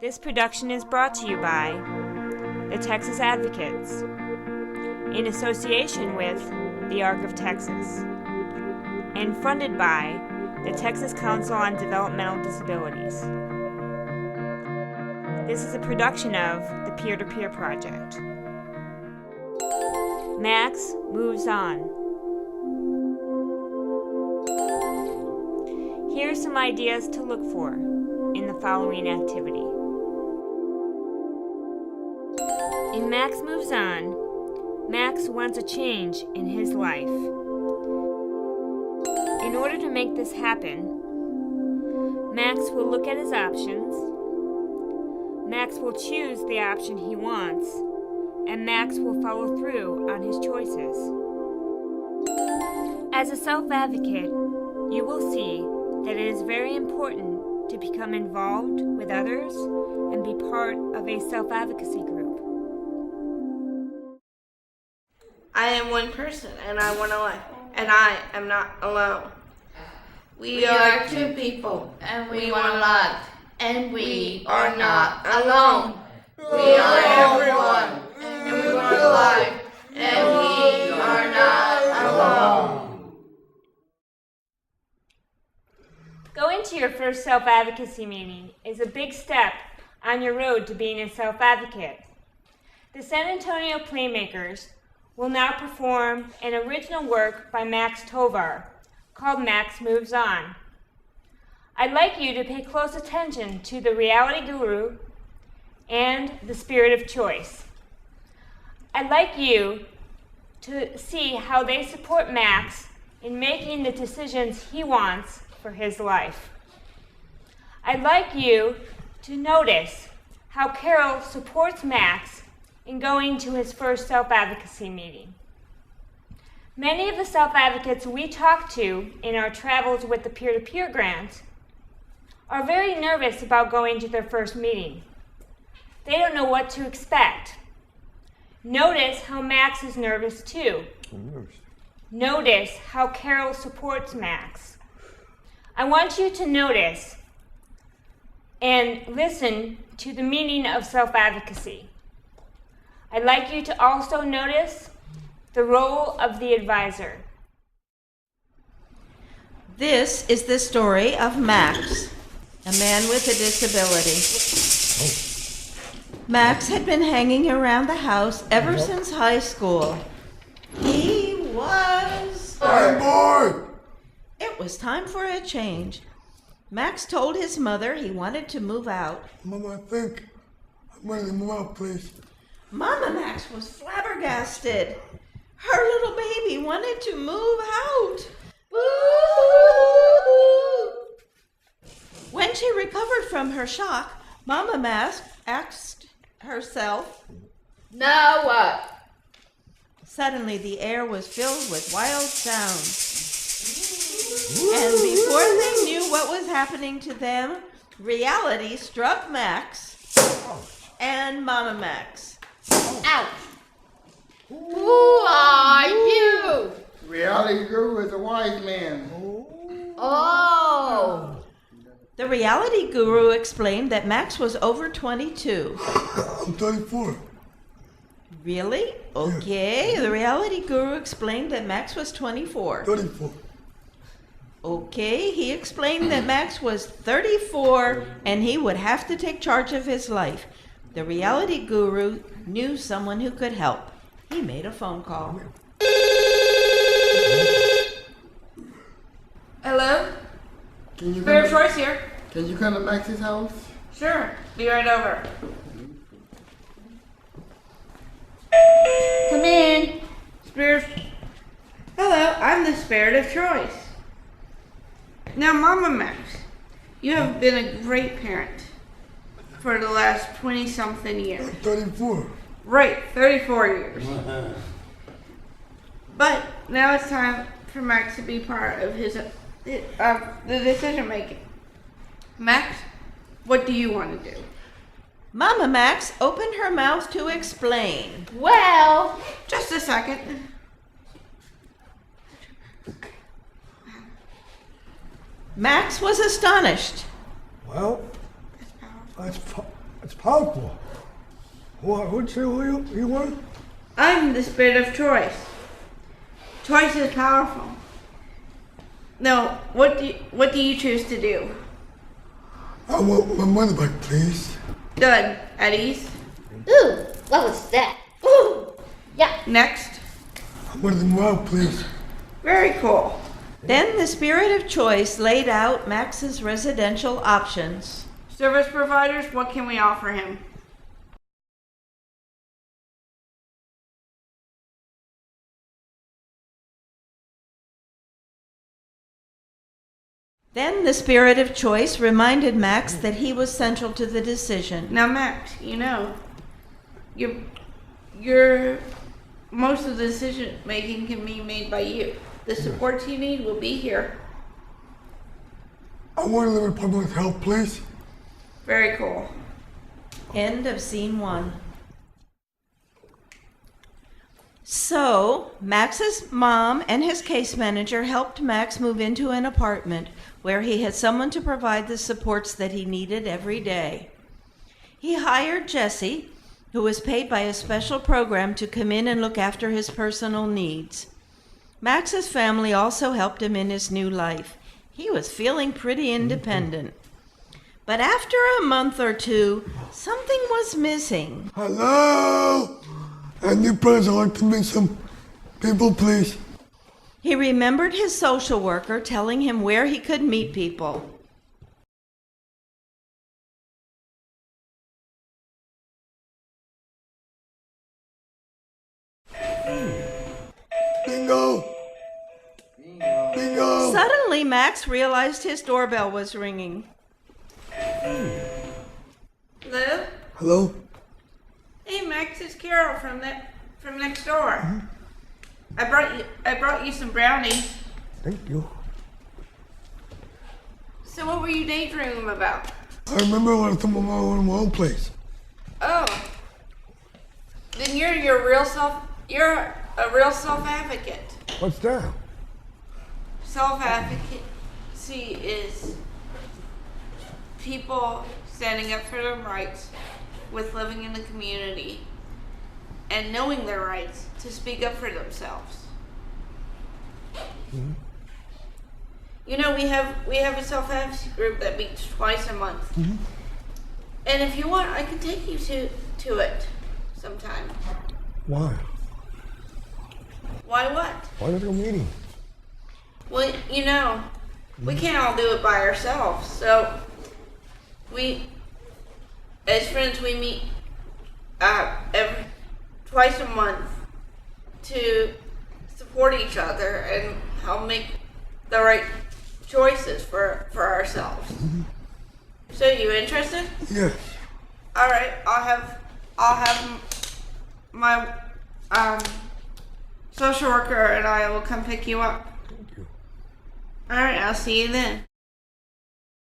This production is brought to you by the Texas Advocates, in association with the Arc of Texas, and funded by the Texas Council on Developmental Disabilities. This is a production of the Peer-to-Peer Project. Max moves on. Here are some ideas to look for in the following activity. In Max Moves On, Max wants a change in his life. In order to make this happen, Max will look at his options, Max will choose the option he wants, and Max will follow through on his choices. As a self-advocate, you will see that it is very important to become involved with others and be part of a self-advocacy group. I am one person, and I want to live, and I am not alone. We are two people, and we want love, and we are not alone. We are everyone, and we want life, and we are not alone. Going to your first self-advocacy meeting is a big step on your road to being a self-advocate. The San Antonio Playmakers will now perform an original work by Max Tovar called Max Moves On. I'd like you to pay close attention to the reality guru and the spirit of choice. I'd like you to see how they support Max in making the decisions he wants for his life. I'd like you to notice how Carol supports Max in going to his first self-advocacy meeting. Many of the self-advocates we talk to in our travels with the peer-to-peer grant are very nervous about going to their first meeting. They don't know what to expect. Notice how Max is nervous too. Notice how Carol supports Max. I want you to notice and listen to the meaning of self-advocacy. I'd like you to also notice the role of the advisor. This is the story of Max, a man with a disability. Max had been hanging around the house ever since high school. He was bored. It was time for a change. Max told his mother he wanted to move out. Mama, I think I'm ready to move out, please. Mama Max was flabbergasted. Her little baby wanted to move out. Boo! When she recovered from her shock, Mama Max asked herself, Now what? Suddenly the air was filled with wild sounds. And before they knew what was happening to them, reality struck Max and Mama Max. Ouch! Who are you? Reality guru is a wise man. Oh! The reality guru explained that Max was over 22. I'm 34. Really? Okay. The reality guru explained that Max was 24. 34. Okay. He explained that Max was 34 and he would have to take charge of his life. The reality guru knew someone who could help. He made a phone call. Hello? Can you Spirit of Choice here. Can you come to Max's house? Sure. Be right over. Come in. Spirit. Hello, I'm the Spirit of Choice. Now, Mama Max, you have been a great parent for the last 20-something years. 34. Right, 34 years. But now it's time for Max to be part of the decision making. Max, what do you want to do? Mama Max opened her mouth to explain. Well, just a second. Max was astonished. Well, That's powerful. What'd you say who you were? I'm the spirit of choice. Choice is powerful. No, what do you choose to do? I want my money back, please. Good. At ease. Ooh, what was that? Ooh, yeah. Next. I want them out, please. Very cool. Then the spirit of choice laid out Max's residential options. Service providers, what can we offer him? Then the spirit of choice reminded Max that he was central to the decision. Now, Max, you know, your most of the decision making can be made by you. The support you need will be here. I want to live in public health, please. Very cool. End of scene 1. So, Max's mom and his case manager helped Max move into an apartment where he had someone to provide the supports that he needed every day. He hired Jesse, who was paid by a special program to come in and look after his personal needs. Max's family also helped him in his new life. He was feeling pretty independent. But after a month or two, something was missing. Hello? I need friends. I'd like to meet some people, please. He remembered his social worker telling him where he could meet people. Bingo! Bingo! Suddenly, Max realized his doorbell was ringing. Hello? Hello? Hey, Max, it's Carol from next door. I brought you some brownies. Thank you. So what were you daydreaming about? I remember when I took my own place. Oh. Then you're a real self-advocate. What's that? Self-advocacy is people standing up for their rights with living in the community and knowing their rights to speak up for themselves. Mm-hmm. You know, we have a self-advocacy group that meets twice a month. Mm-hmm. And if you want, I can take you to it sometime. Why? Why what? Why not a meeting? Well, you know, we can't all do it by ourselves. So as friends, we meet twice a month to support each other and help make the right choices for ourselves. Mm-hmm. So, you interested? Yes. All right, I'll have my social worker and I will come pick you up. Thank you. All right, I'll see you then.